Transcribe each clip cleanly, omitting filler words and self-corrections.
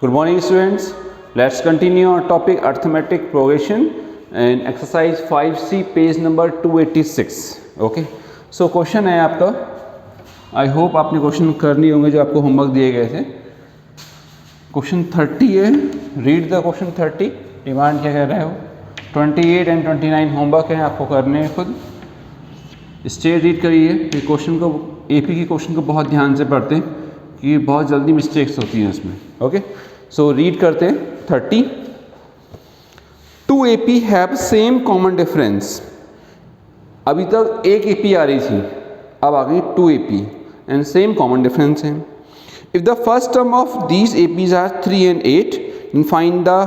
Good morning students. Let's continue our topic arithmetic progression and exercise 5C page number 286. Okay. So question है आपका, I hope आपने question कर लिए होंगे जो आपको होमवर्क दिए गए थे। क्वेश्चन 30 है, रीड द क्वेश्चन 30, डिमांड क्या कर रहे हो। 28 एंड 29 होमवर्क है, आपको करने हैं खुद। स्टेट रीड करिए। ये क्वेश्चन को एपी के क्वेश्चन को बहुत ध्यान से पढ़ते हैं कि बहुत जल्दी मिस्टेक्स होती हैं इसमें। ओके, सो रीड करते हैं 30। 2 AP have same common difference. अभी तक एक AP आ रही थी, अब आ गई 2 AP and same common difference है। If the first term of these APs are 3 and 8, then find the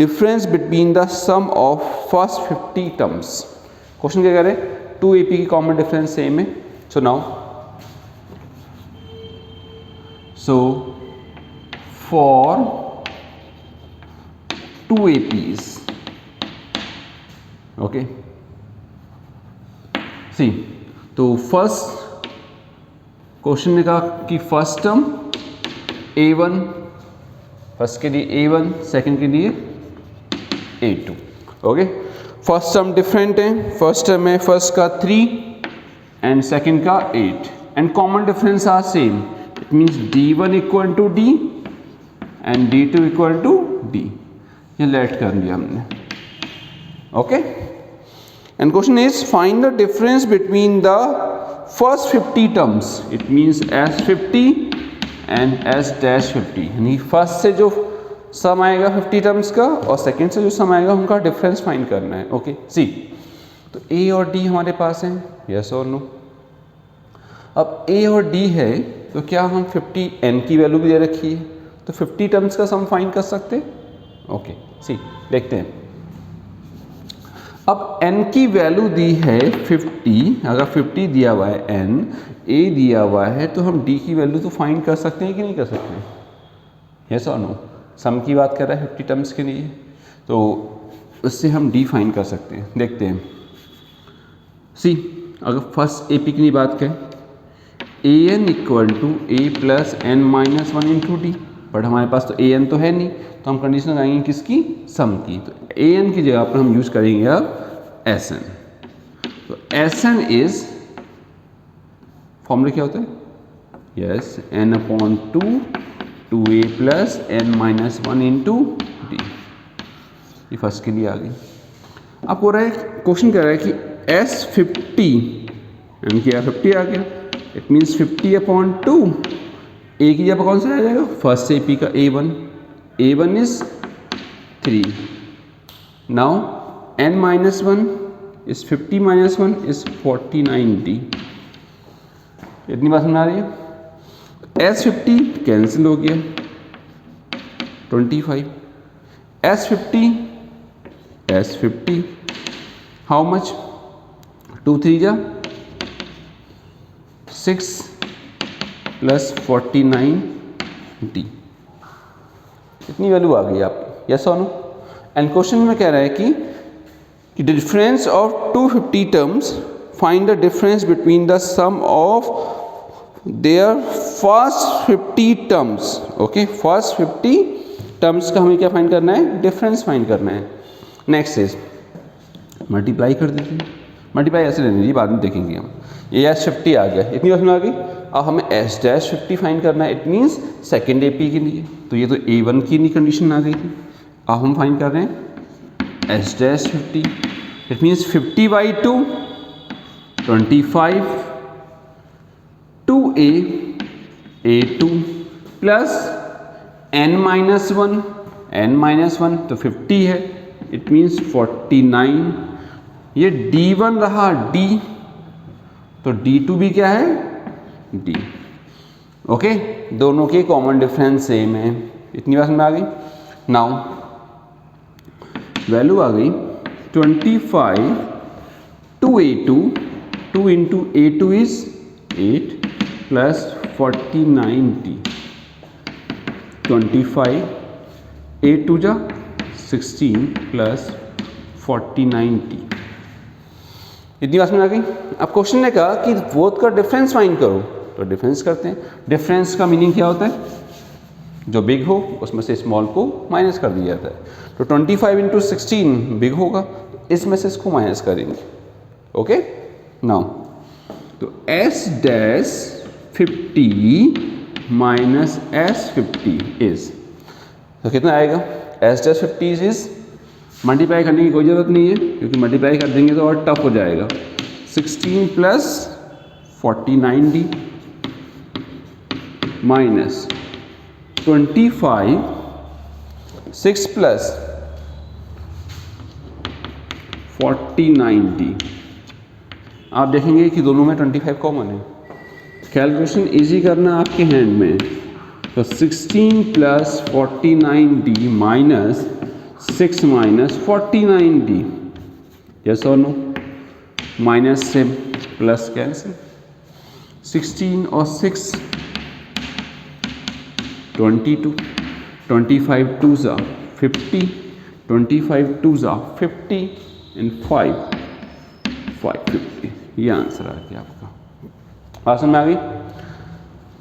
difference between the sum of first 50 terms। Question क्या करें, 2 AP की कॉमन डिफरेंस सेम है। So now for 2 APs, okay, see, तो first question ने कहा कि first term A1, first के लिए A1, सेकंड के लिए A2। Okay, first term different है, फर्स्ट टर्म है फर्स्ट का 3 एंड सेकंड का 8 and common difference are same. It means D1 equal to D and D2 equal to D। ये let कर दिया हमने। Okay, and question is find the difference between the first 50 terms. It means S50 and S-50, यानी first से जो सम आएगा 50 terms का और सेकंड से जो सम आएगा उनका डिफरेंस फाइंड करना है। ओके, सी, तो A और D हमारे पास हैं, यस और नो। अब A और D है तो क्या हम 50 n की वैल्यू भी दे रखी है तो 50 टर्म्स का सम फाइंड कर सकते हैं। ओके, सी, देखते हैं। अब n की वैल्यू दी है 50, अगर 50 दिया हुआ है n, a दिया हुआ है तो हम d की वैल्यू तो फाइंड कर सकते हैं कि नहीं कर सकते, यस और नो। सम की बात कर रहा है 50 टर्म्स के लिए, तो उससे हम d फाइंड कर सकते हैं। देखते हैं। सी, अगर फर्स्ट AP की बात करें, an equal to a plus n minus 1 into D, but हमारे पास तो an तो है नहीं, तो हम कंडीशन लगाएंगे किसकी, सम की। तो an की जगह पर हम यूज करेंगे अब Sn। तो Sn इज, फॉर्मूला क्या होता है, yes, n/2 2a plus n minus 1 into D. ये फर्स्ट के लिए आ गई। अब हो रहा है, क्वेश्चन कह रहा है कि S50 n की 50 आ गया, इट मीन्स 50/2। a की जगह कौन सा आ जाएगा, फर्स्ट AP का A1, A1 is 3। Now n minus 1 is 50 minus 1 is 49D। इतनी बात समझ आ रही है। S50 कैंसिल हो गया, 25। S50 हाउ मच, 2 3 जा 6 प्लस 49D। इतनी वैल्यू आ गई आपकी, यस और नो। एंड क्वेश्चन में कह रहा है कि difference of 250 terms, find the difference between the sum of their first 50 terms. Okay, first 50 terms का हमें क्या फाइंड करना है, डिफरेंस फाइंड करना है। नेक्स्ट इज मल्टीप्लाई कर देते हैं। मल्टीप्लाई ऐसे लेने दीजिए, बाद में देखेंगे हम। ये S50 आ गया, इतनी बात में आ गई। अब हमें S-50 फाइंड करना है, इट मीन्स सेकेंड AP के लिए। तो ये तो A1 की नहीं कंडीशन आ गई थी, अब हम फाइंड कर रहे हैं S-50। It means 50/2 25 2a A2 plus n minus 1 तो 50 है, इट मीन्स 49। ये D1 रहा D, तो D2 भी क्या है, D। ओके, दोनों के कॉमन डिफरेंस सेम है। इतनी बात में आ गई। नाउ वैल्यू आ गई 25 2a2, 2 into A2 is 8 plus 49D। 25 A2 जा 16 प्लस 49D। इतनी बात समझ आ गई। अब क्वेश्चन ने कहा कि बोथ का डिफरेंस फाइंड करो, तो डिफरेंस करते हैं। डिफरेंस का मीनिंग क्या होता है, जो बिग हो उसमें से स्मॉल को माइनस कर दिया जाता है। तो 25 इंटू 16 बिग होगा, इसमें से इसको माइनस करेंगे। ओके नाउ तो S dash 50 minus S50 is, तो कितना आएगा? S डैश 50 इज, मल्टीप्लाई करने की कोई ज़रूरत नहीं है क्योंकि मल्टीप्लाई कर देंगे तो और टफ हो जाएगा। 16 plus 49D minus 25 6 plus 49D। आप देखेंगे कि दोनों में 25 कॉमन है। कैलकुलेशन इजी करना आपके हैंड में। तो 16 plus 49D minus 6 minus 49D, yes और नो? माइनस से प्लस कैंसिल, 16 और 6 22, 25 2 ज़ा 50, 25 2 ज़ा 50 एंड 550। ये आंसर आ गया आपका। बात समझ में आ गई?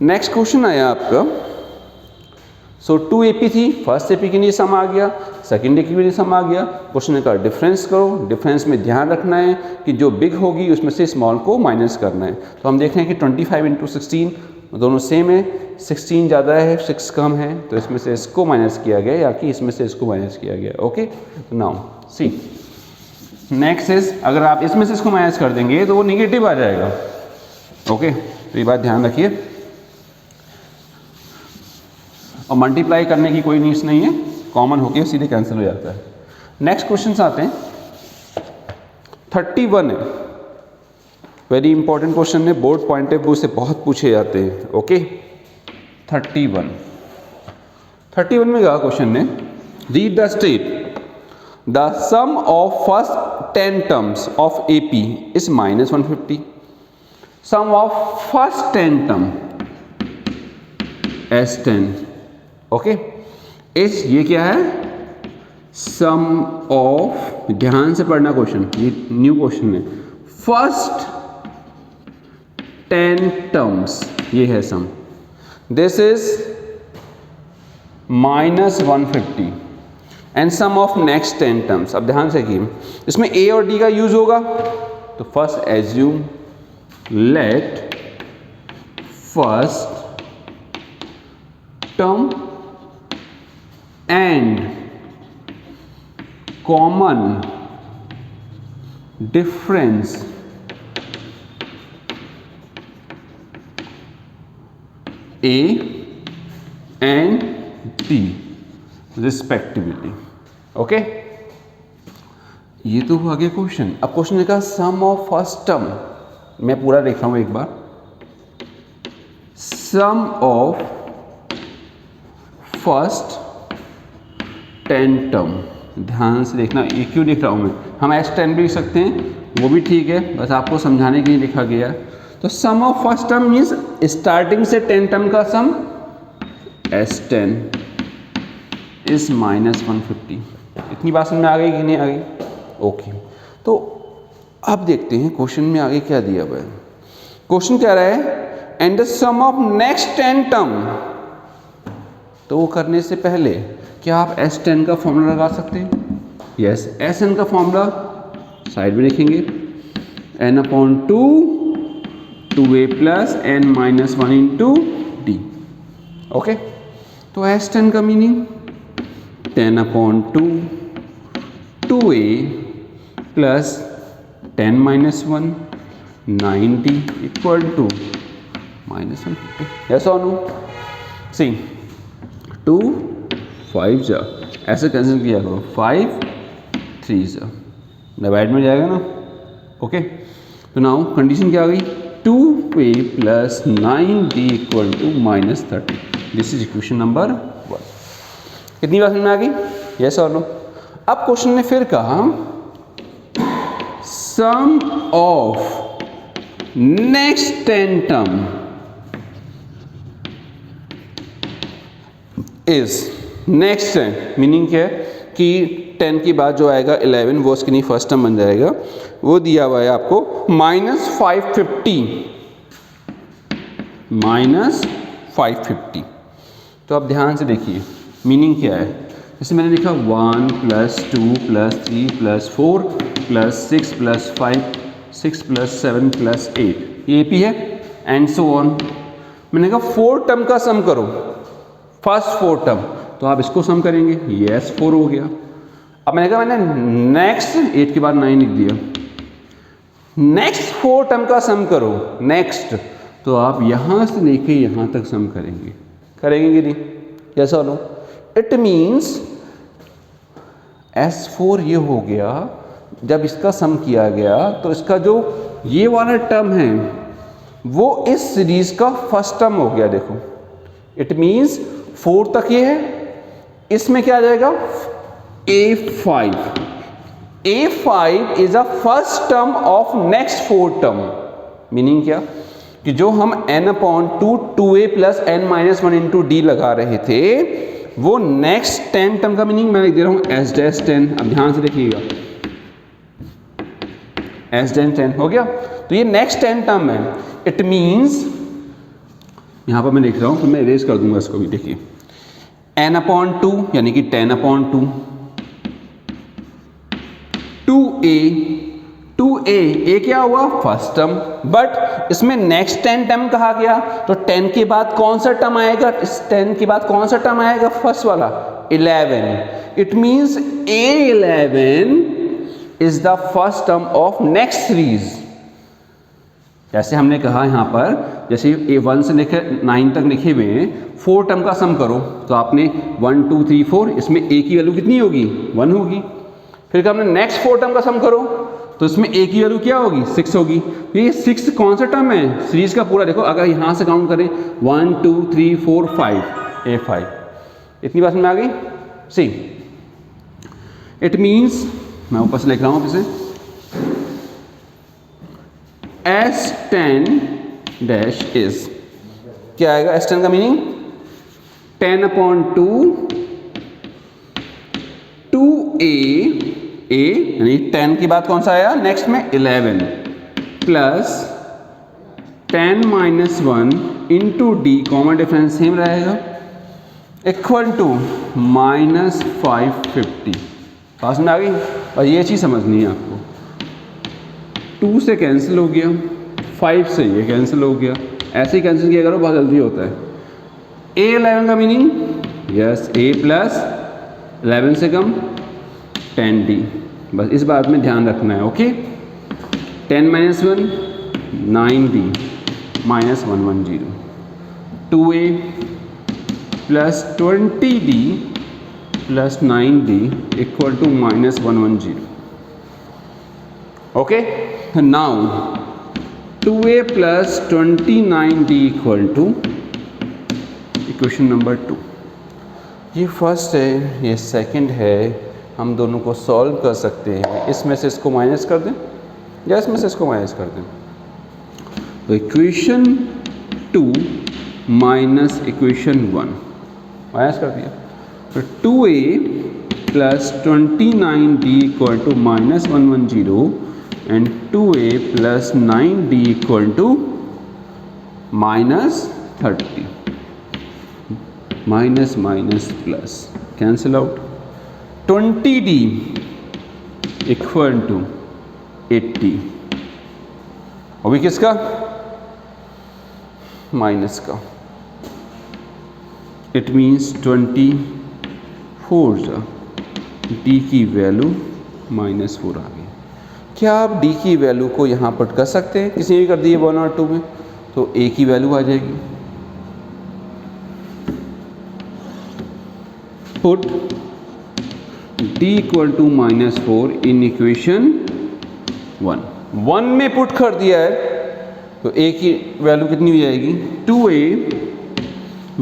नेक्स्ट क्वेश्चन आया आपका। सो 2 AP थी, फर्स्ट AP के लिए सम आ गया, सेकेंड AP के लिए सम आ गया। क्वेश्चन का डिफरेंस करो, डिफरेंस में ध्यान रखना है कि जो बिग होगी उसमें से स्मॉल को माइनस करना है। तो हम देख रहे हैं कि 25 इंटू 16 दोनों सेम है, 16 ज़्यादा है 6 कम है, तो इसमें से इसको माइनस किया गया या कि इसमें से इसको माइनस किया गया। ओके तो नाउ सी नेक्स्ट इज, अगर आप इसमें से इसको माइनस कर देंगे तो वो निगेटिव आ जाएगा। ओके तो ये बात ध्यान रखिए, और मल्टीप्लाई करने की कोई नीड्स नहीं है, कॉमन होके सीधे कैंसिल हो जाता है। नेक्स्ट क्वेश्चन आते हैं, 31 है, वेरी इंपॉर्टेंट क्वेश्चन है, बोर्ड पॉइंट ऑफ व्यू से बहुत पूछे जाते हैं। ओके 31 में क्या क्वेश्चन है? Read the state the sum of first 10 terms of AP is minus 150। Sum of first 10 term S10। Okay इस, ये क्या है? सम ऑफ, ध्यान से पढ़ना क्वेश्चन, ये न्यू क्वेश्चन है। फर्स्ट 10 टर्म्स, ये है sum, this is minus 150 and sum of next 10 terms. अब ध्यान से कि इसमें A और D का यूज होगा, तो first assume let first term and common difference A and D respectively। Okay ये तो हो गया क्वेश्चन। अब क्वेश्चन लिखा सम ऑफ फर्स्ट टर्म, मैं पूरा देख रहा हूं एक बार। सम ऑफ फर्स्ट 10 टर्म, ध्यान से देखना, ये क्यों लिख रहा हूँ मैं? हम S10 भी लिख सकते हैं, वो भी ठीक है, बस आपको समझाने के लिए लिखा गया। तो sum of first term means starting से 10 टर्म का सम, S10 इज माइनस 150। इतनी बात समझ में आ गई कि नहीं आ गई? ओके तो अब देखते हैं क्वेश्चन में आगे क्या दिया हुआ है। क्वेश्चन कह रहा है and the sum of next 10 term. तो वो करने से पहले क्या आप S10 का फॉर्मूला लगा सकते हैं? यस, Sn का फॉर्मूला साइड में लिखेंगे, n/2 2a plus n minus 1 into D। Okay तो S10 का meaning 10/2 2a plus 10 minus 1 90 equal to minus 150। Yes और नो? सी 2 5 जा, ऐसे कैंसिल किया करो, 5 3 जा, डिवाइड में जाएगा ना। ओके तो नाउ कंडीशन क्या आ गई? 2a plus 9d equal to minus 30। This is equation number 1। कितनी बात में आ गई? यस और नो? अब क्वेश्चन ने फिर कहा sum of next 10 term is, next 10 meaning क्या है कि 10 की बाद जो आएगा 11 वो उसके लिए फर्स्ट टर्म बन जाएगा। वो दिया हुआ है आपको माइनस 550, माइनस 550। तो आप ध्यान से देखिए मीनिंग क्या है। जैसे मैंने लिखा 1 + 2 + 3 + 4 + 6 + 5 6 + 7 + 8 ये AP है एंड सो ऑन। मैंने कहा 4 टर्म का सम करो, फर्स्ट 4 टर्म, तो आप इसको सम करेंगे, यस 4 हो गया। अब मैंने कहा मैंने नेक्स्ट 8 के बाद 9 लिख दिया, नेक्स्ट 4 टर्म का सम करो नेक्स्ट, तो आप यहां से लेके यहां तक सम करेंगे, करेंगे कि नहीं, यस और नो। इट मीन्स S4 ये हो गया, जब इसका सम किया गया तो इसका जो ये वाला टर्म है वो इस सीरीज का फर्स्ट टर्म हो गया। देखो इट मीन्स 4 तक ये है, इसमें क्या आ जाएगा A5, A5 is a first term of next 4 term. Meaning क्या कि जो हम n/2 2a + n-1 × d लगा रहे थे वो नेक्स्ट 10 टर्म का मीनिंग मैं लिख दे रहा हूं S-10। अब ध्यान से देखिएगा S-10 हो गया, तो ये नेक्स्ट 10 टर्म है। इट मीन्स यहां पर मैं लिख रहा हूं, फिर मैं इरेज कर दूंगा इसको भी। देखिए n/2 यानी कि 10/2 2a a क्या हुआ फर्स्ट टर्म, बट इसमें नेक्स्ट 10 टर्म कहा गया, तो 10 के बाद कौन सा टर्म आएगा, इस 10 के बाद कौन सा टर्म आएगा, फर्स्ट वाला 11। It means A11 is the first term of next series. जैसे हमने कहा यहाँ पर, जैसे A1 से लेकर 9 तक लिखे हुए हैं, 4 टर्म का सम करो, तो आपने 1 2 3 4, इसमें A की वैल्यू कितनी होगी 1 होगी। फिर कहा हमने नेक्स्ट 4 टर्म का सम करो, तो इसमें A की वैल्यू क्या होगी 6 होगी। ये 6 कौन सा टर्म है सीरीज का पूरा, देखो अगर यहाँ से काउंट करें 1 2 3 4 5 A5, इतनी बात में आ गई। सी इट मीन्स मैं ऊपर से लिख रहा हूँ इसे, S10 डैश इज क्या आएगा, S10 का मीनिंग 10/2 2a यानी 10 की बात कौन सा आया नेक्स्ट में 11 plus 10 - 1 into d, common difference same रहेगा, इक्वल टू -550। पास में आ गई। और ये चीज़ समझनी है आपको, 2 से कैंसिल हो गया, 5 से ये कैंसिल हो गया, ऐसे ही कैंसिल किया करो, बहुत जल्दी होता है। A11 का मीनिंग यस A प्लस 11 से कम 10d, बस इस बात में ध्यान रखना है। Okay 10 - 1 9d -110 2a plus 20d plus 9d equal to -110। Okay now 2a plus 29d equal to equation number 2। ये फर्स्ट है, ये सेकंड है, हम दोनों को सॉल्व कर सकते हैं। इसमें से इसको माइनस कर दें या इसमें से इसको माइनस कर दें, तो इक्वेशन 2 माइनस इक्वेशन 1 माइनस कर दिया, तो 2a plus 29d equal to -110 and 2a plus 9d equal to -30, minus minus plus cancel out, 20d equal to 80, अभी किसका माइनस का। इट मीन्स 24 d की वैल्यू -4 आ गई। क्या आप d की वैल्यू को यहाँ पुट कर सकते हैं, किसी भी कर दिए 1 और 2 में, तो a की वैल्यू आ जाएगी, put d equal to -4 in equation 1 में पुट कर दिया है, तो a की वैल्यू कितनी हो जाएगी 2a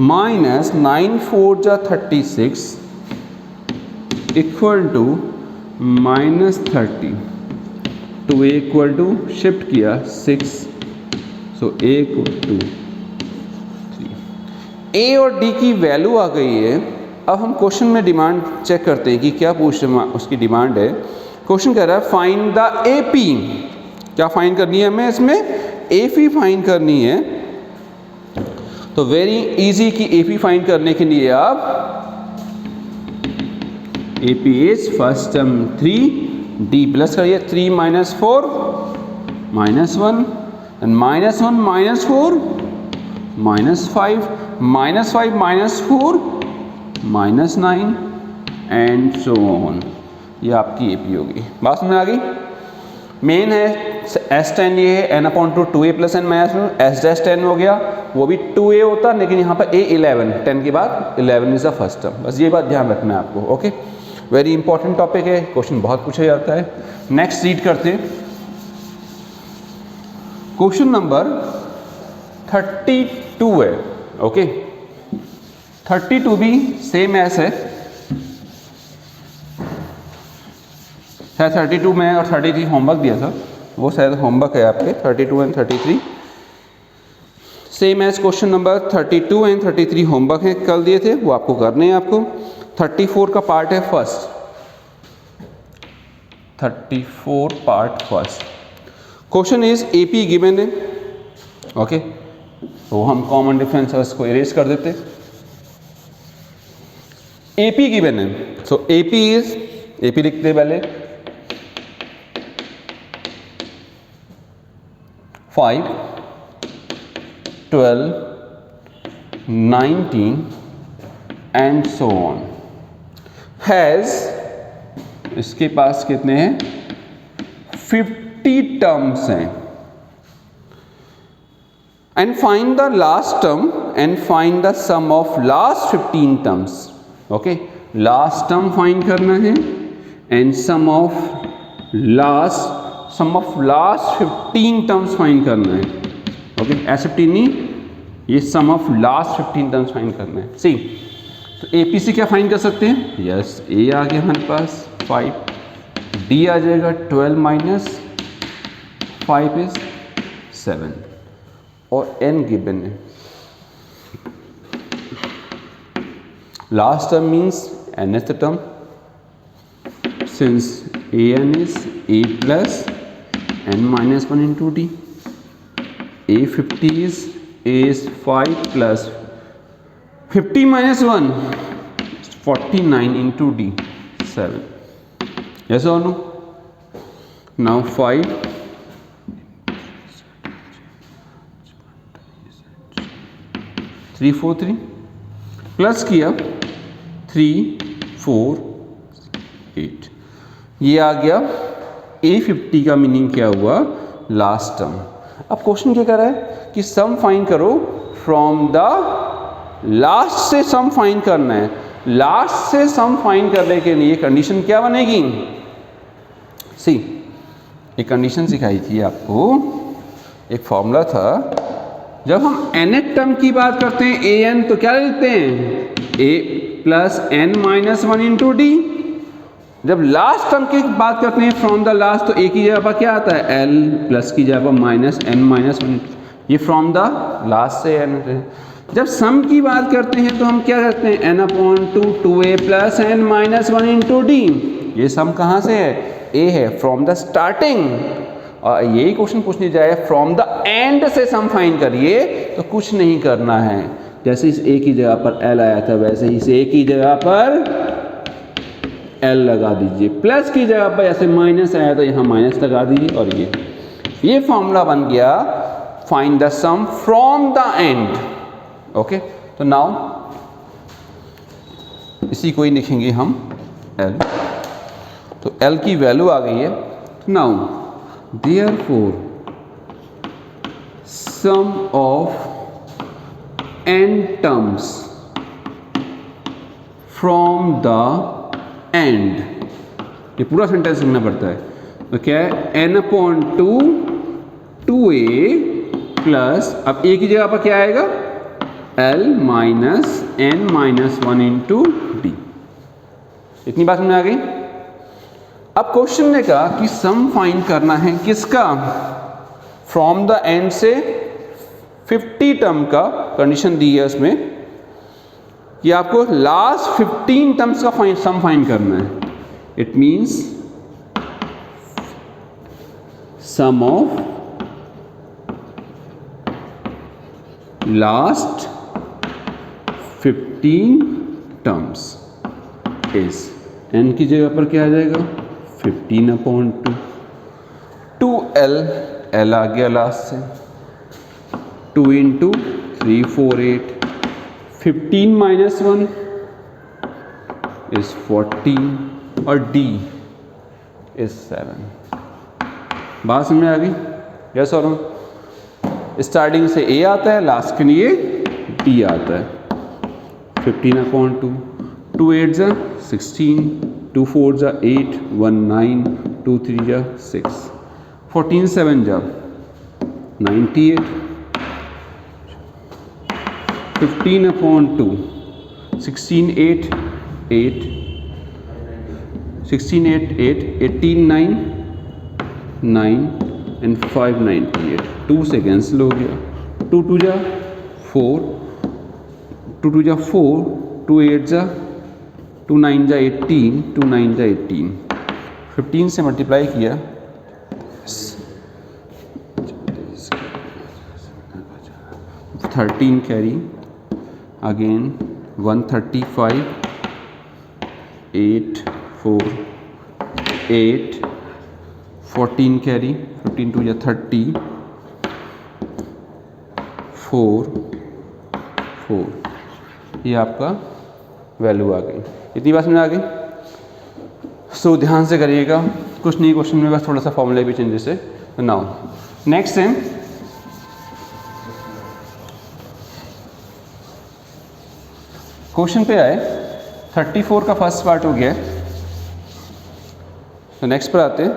माइनस 9 4 जा 36 equal to -30, 2a equal to shift किया 6, so a equal to 3। a और d की वैल्यू आ गई है। अब हम क्वेश्चन में डिमांड चेक करते हैं कि क्या पूछ उसकी डिमांड है। क्वेश्चन कह रहा है फाइंड द AP, क्या फाइंड करनी है हमें, इसमें AP फाइंड करनी है। तो वेरी इजी कि AP फाइंड करने के लिए आप AP is first term 3, D plus करिए 3 minus 4 minus 1 and minus 1 minus 4 minus 5 minus 5 minus 4 minus 9 and so on. ये आपकी AP होगी। बात समझ आ गई? मेन है S10 ये है n/2 2a plus n minus 1, S-10 हो गया, वो भी 2a होता लेकिन यहाँ पर a11 10 के बाद 11 इज द फर्स्ट टर्म। बस ये बात ध्यान रखना है आपको। ओके, वेरी इंपॉर्टेंट टॉपिक है, क्वेश्चन बहुत पूछा जाता है। नेक्स्ट रीड करते हैं क्वेश्चन नंबर 32 है। ओके, 32 भी सेम एस है 32 में और 33 होमवर्क दिया था, वो शायद होमवर्क है आपके 32 and 33 same as question number 32 and 33 homework है, कल दिए थे, वो आपको करने हैं। आपको 34 का पार्ट है first, 34 part first. Question is AP given है। ओके, तो हम कॉमन डिफरेंसेस को इरेज कर देते। AP गिवन है, सो AP लिखते पहले 5 12 19 एंड सो ऑन हैज़, इसके पास कितने हैं 50 टर्म्स हैं। And find the last term and find the sum of last 15 terms. Okay, last term find करना है and sum of last 15 terms find करना है। ओके, S15 नहीं, ये sum of last 15 terms find करना है। सी, तो AP से क्या फाइंड कर सकते हैं? यस, A आ गया हमारे पास 5, D आ जाएगा 12 माइनस 5 इज 7 और N गिवन है। Last term means nth term, since an is a plus n minus 1 into d, a50 is 5 plus 50 minus 1 49 into d 7. Yes or no? Now 5 3 4 3 plus किया 3 4 8, ये आ गया A50 का meaning क्या हुआ? Last term. अब question क्या कर रहा है कि सम फाइंड करो फ्रॉम द लास्ट से सम फाइंड करना है। लास्ट से सम फाइंड करने के लिए कंडीशन क्या बनेगी? सी, एक कंडीशन सिखाई थी आपको, एक फॉर्मूला था, जब हम nth टर्म की बात करते हैं an तो क्या लिखते हैं? a plus n minus 1 into D. जब लास्ट टर्म की बात करते हैं फ्रॉम द लास्ट, तो a की जगह पर क्या आता है? l प्लस की जगह पर माइनस n माइनस 1, ये फ्रॉम द लास्ट से n है। जब सम की बात करते हैं तो हम क्या करते हैं? n/2 2a plus n minus 1 into D. ये सम कहाँ से है? a है, फ्रॉम द स्टार्टिंग। और यही क्वेश्चन पूछने जाए फ्रॉम द एंड से सम फाइंड करिए तो कुछ नहीं करना है। जैसे इस a की जगह पर l आया था, वैसे ही इस a की जगह पर L लगा दीजिए, प्लस की जगह पर जैसे माइनस आया तो यहाँ माइनस लगा दीजिए, और ये फॉर्मूला बन गया find the sum from the end. Okay, तो नाउ इसी को ही लिखेंगे हम L। तो L की वैल्यू आ गई है। Now therefore sum of n terms from the end, ये पूरा सेंटेंस लिखना पड़ता है। तो क्या है? n/2 2a प्लस, अब a की जगह पर क्या आएगा? l minus n minus 1 into D. इतनी बात समझ आ गई? अब क्वेश्चन ने कहा कि सम फाइंड करना है किसका? फ्रॉम द एंड से 50 टर्म का कंडीशन दी है उसमें कि आपको लास्ट 15 टर्म्स का सम फाइंड करना है। It means sum of last 15 terms is, n की जगह पर क्या आ जाएगा 15/2, 2l, l आ गया लास्ट से, 2 × 3 4 8, 15 - 1 is 14 और d is 7। बात समझ में आ गई? यस और नो? स्टार्टिंग से a आता है, लास्ट के लिए d आता है। 15/2, 2 8 जा 16, 2 4 जा 8, 1 9, 2 3 जा 6, 14 7 जा 98, 15/2, 16 8 8, 16 8 8, 18 9 9 and 5 98, 2 से कैंसिल हो गया, 2 2 जा 4, 2 2 जा 4, 2 8 जा 2 9 जा 18, 2 9 जा 18, 15 से मल्टीप्लाई किया 13 कैरी, अगेन 135, 8 4 8, 14 कैरी, 15 2 या 30, 4 4, ये आपका वैल्यू आ गई। इतनी बात समझ आ गई? सो ध्यान से करिएगा, कुछ नहीं क्वेश्चन में, बस थोड़ा सा फॉर्मूले भी चेंजेस है। नाउ नेक्स्ट है क्वेश्चन पे आए, 34 का फर्स्ट पार्ट हो गया, तो नेक्स्ट पर आते हैं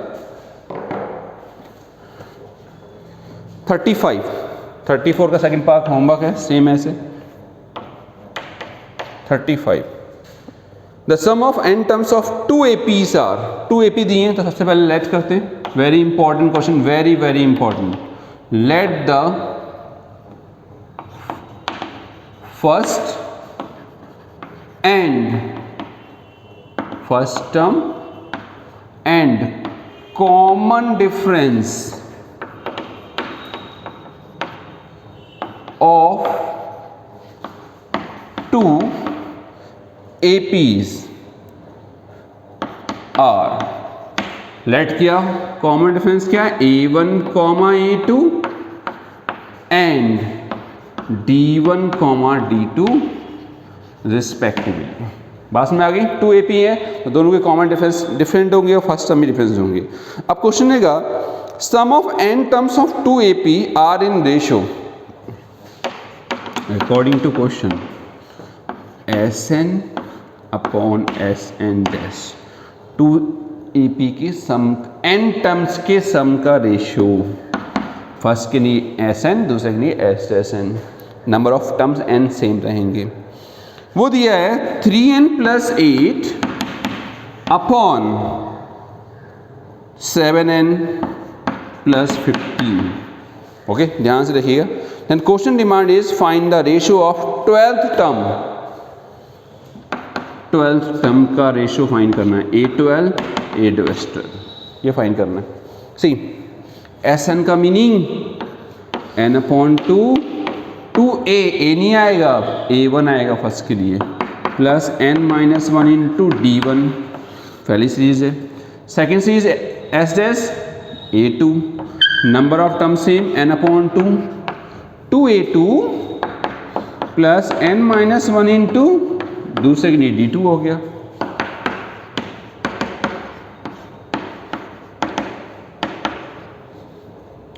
35। 34 का सेकंड पार्ट होमवर्क है, सेम ऐसे 35। The sum of n terms of 2 APs are, 2 AP दिए हैं, तो सबसे पहले लेट करते हैं, very important question, very very important. Let the first term and common difference of 2 APs are, let किया, कॉमन डिफरेंस क्या है, A1, A2 and D1, D2 respectively. बात में आ गई? 2 AP है तो दोनों के कॉमन डिफरेंस डिफरेंट होंगे और फर्स्ट टर्म भी डिफरेंस होंगे। अब क्वेश्चन है sum of n terms of 2 AP are in ratio according to question Sn/Sn dash, 2 AP के सम, n टर्म्स के सम का रेशियो, फर्स्ट के लिए Sn, दूसरे के लिए Sn, number of terms n same रहेंगे। वो दिया है 3n + 8 अपॉन 7n + 15। ओके, ध्यान से देखिएगा। Then question demand is find the ratio of 12th term। 12th term का रेशियो फाइंड करना है, A12 A12, ये फाइंड करना है। सी Sn का मीनिंग n/2, 2a, a नहीं आएगा, A1 आएगा फर्स्ट के लिए, प्लस n - 1 × D1, पहली सीरीज है। Second series S dash A2, number of term same n/2, 2a2 plus n - 1 × दूसरे के लिए D2 हो गया।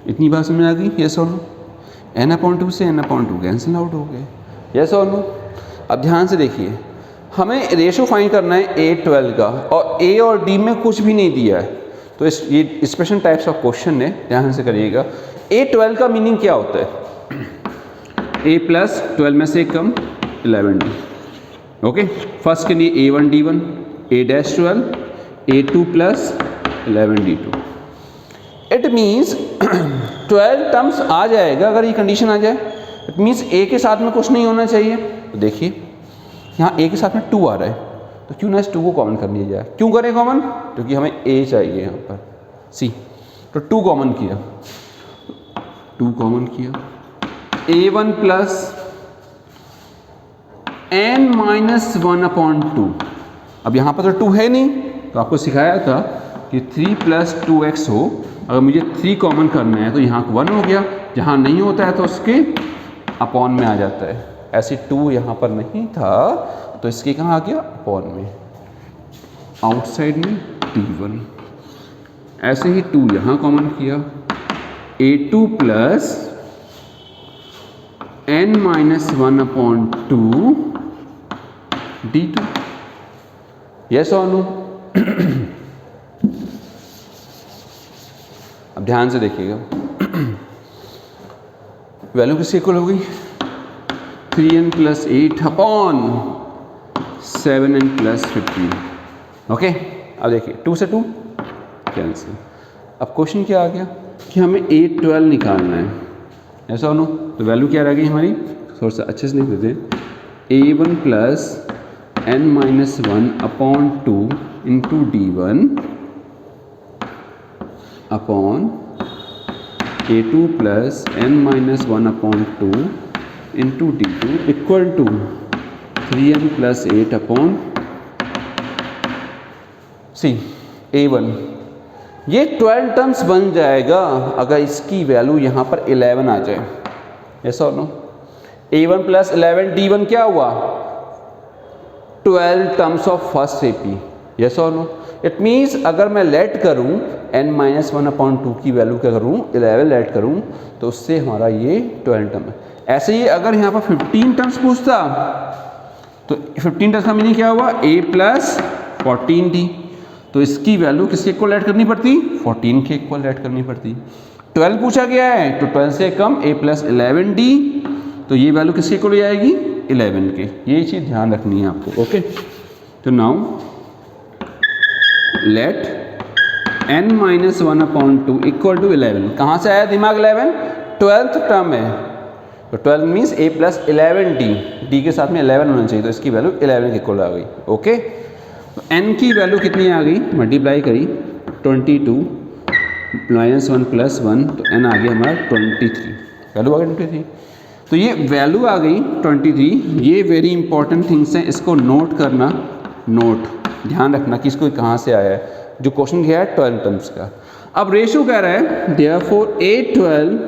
इतनी बात समझ आ गई? यस और नो? n/2 से n/2 कैंसिल आउट हो गए। यस और नो? अब ध्यान से देखिए, हमें रेशो फाइंड करना है A12 का, और A और D में कुछ भी नहीं दिया है, तो ये स्पेशल टाइप्स ऑफ क्वेश्चन है, ध्यान से करिएगा। A12 का मीनिंग क्या होता है? A + 12 में से कम 11D। ओके, फर्स्ट के लिए A1 D1, A-12, A2 + 11D2। It means 12 terms आ जाएगा अगर ये कंडीशन आ जाए। इट मीन्स A के साथ में कुछ नहीं होना चाहिए। तो देखिए यहाँ A के साथ में 2 आ रहा है, तो क्यों ना इस 2 को कॉमन कर लिया जाए। क्यों करें कॉमन? क्योंकि हमें A चाहिए यहाँ पर, सी। तो 2 कॉमन किया, 2 कॉमन किया, A1 + n माइनस 1/2। अब यहाँ पर तो 2 है नहीं, तो आपको सिखाया था कि 3 + 2x हो, अगर मुझे 3 कॉमन करना है तो यहाँ 1 हो गया, जहाँ नहीं होता है तो उसके अपॉन में आ जाता है। ऐसे 2 यहाँ पर नहीं था तो इसके कहाँ आ गया, अपॉन में, आउटसाइड में d1। ऐसे ही 2 यहाँ कॉमन किया, a2 + n minus 1/2 d2। Yes और नो? अब ध्यान से देखिएगा, वैल्यू किसके इक्वल हो गई, 3n + 8 अपॉन 7n + 15। ओके, अब देखिए 2 से 2 कैंसिल। अब क्वेश्चन क्या आ गया कि हमें a12 निकालना है, ऐसा हो नो? तो वैल्यू क्या रह गई हमारी, थोड़ा सा अच्छे से लिख देते हैं, a1 + n minus 1/2 into d1 upon a2 + n minus 1/2 into d2 equal to 3n + 8 upon सी a1। ये 12 टर्म्स बन जाएगा अगर इसकी वैल्यू यहाँ पर 11 आ जाए। ऐसा और नो? a1 + 11 d1 क्या हुआ, 12 terms of first AP। Yes और नो? इट मीन्स अगर मैं लेट करूं n माइनस 1/2 की वैल्यू क्या करूं, 11 लेट करूं, तो उससे हमारा ये 12 टर्म है। ऐसे ही अगर यहाँ पर 15 टर्म्स पूछता तो 15 टर्म्स का मीनिंग क्या हुआ, a + 14d। तो इसकी वैल्यू किसके इक्वल ऐड करनी पड़ती, 14 के इक्वल ऐड करनी पड़ती। 12 पूछा गया है तो 12 से कम a + 11d, तो ये वैल्यू किसके इक्वल हो जाएगी, 11 के। ये चीज़ ध्यान रखनी है आपको। ओके, तो now let n minus 1/2 equal to 11। कहाँ से आया दिमाग 11, 12th टर्म है, तो 12 मीन्स a + 11d, d के साथ में 11 होना चाहिए, तो इसकी वैल्यू 11 के इक्वल आ गई। ओके, तो n की वैल्यू कितनी आ गई, मल्टीप्लाई करी 22 - 1 + 1, तो n आ गया हमारा 23, वैल्यू आ गई 23। तो ये वैल्यू आ गई 23। ये वेरी इंपॉर्टेंट थिंग्स हैं, इसको नोट करना, नोट ध्यान रखना कि इसको कहाँ से आया है। जो क्वेश्चन किया है 12 टर्म्स का। अब रेशियो कह रहा है देयरफॉर a12,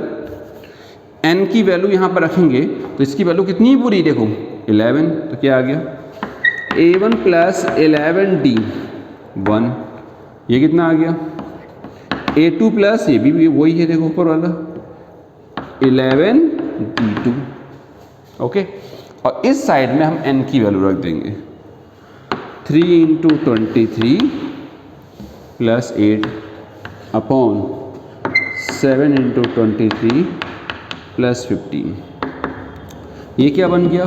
n की वैल्यू यहाँ पर रखेंगे तो इसकी वैल्यू कितनी पूरी, देखो 11, तो क्या आ गया, a1 + 11d 1, ये कितना आ गया, a2 + ये भी वही है, देखो ऊपर वाला 11d2। ओके, और इस साइड में हम n की वैल्यू रख देंगे, 3 × 23 + 8 अपॉन 7 × 23 + 15। ये क्या बन गया,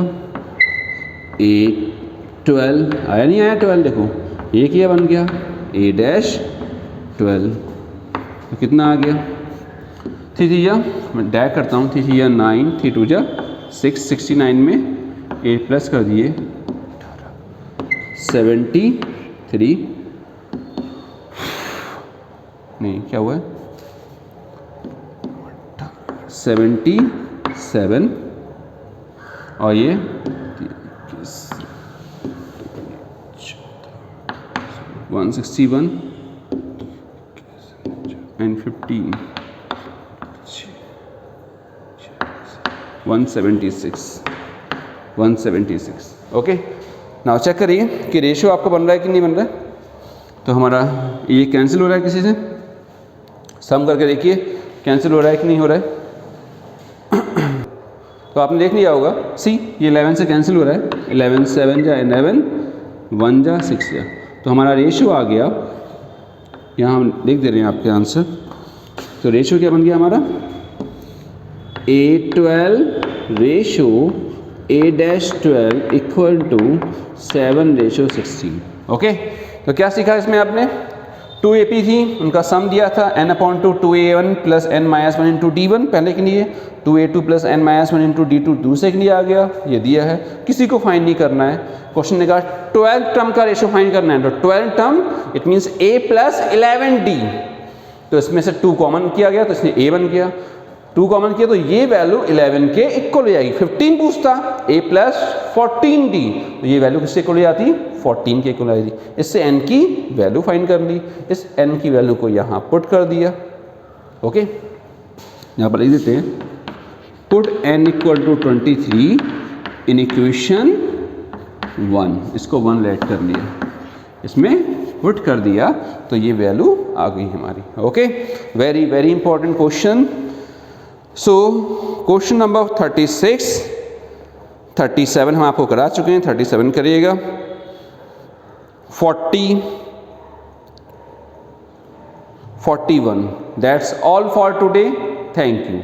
a12 आया, नहीं आया 12, देखो ये क्या बन गया, a-12, तो कितना आ गया, 3 3 या मैं डैक करता हूँ, 3 3 या 9, 3 2 जा 6, 69 में 8 प्लस कर दिए 73, नहीं क्या हुआ है 77, और ये 161 एंड 15, 176। ओके, नाउ चेक करिए कि रेशियो आपका बन रहा है कि नहीं बन रहा है। तो हमारा ये कैंसिल हो रहा है किसी से, सम करके देखिए कैंसिल हो रहा है कि नहीं हो रहा है। तो आपने देख लिया होगा, सी ये 11 से कैंसिल हो रहा है, 11 7 जा 11, 1 जा 6 जा, तो हमारा रेशियो आ गया, यहाँ हम लिख दे रहे हैं आपके आंसर। तो रेशियो क्या बन गया हमारा, a12 ratio a-12 equal to 7:16। Okay, तो क्या सीखा इसमें आपने, 2 AP थी, उनका सम दिया था n/2 2a1 + n - 1 into d1 पहले के लिए, 2a2 + n - 1 इंटू d2 दूसरे के लिए आ गया, ये दिया है, किसी को फाइंड नहीं करना है। क्वेश्चन ने कहा 12 टर्म का रेशियो फाइंड करना है, तो 12 term it means a + 11d, तो इसमें से 2 कॉमन किया गया तो इसलिए a बन गया। 2 कॉमन किया तो ये वैल्यू 11 के इक्वल हो जाएगी। 15 पूछता a प्लस 14d, तो ये वैल्यू किससे इक्वल हो जाती? 14 के इक्वल आएगी। इससे n की वैल्यू फाइंड कर ली, इस n की वैल्यू को यहाँ पुट कर दिया। ओके, यहाँ पर लिख देते हैं put n equal to 23 in equation 1, इसको 1 लेट कर लिया, इसमें पुट कर दिया तो ये वैल्यू आ गई हमारी। Okay, very very important question. So question number 36, 37 हम आपको करा चुके हैं, 37 करिएगा। 40, 41, that's all for today, thank you.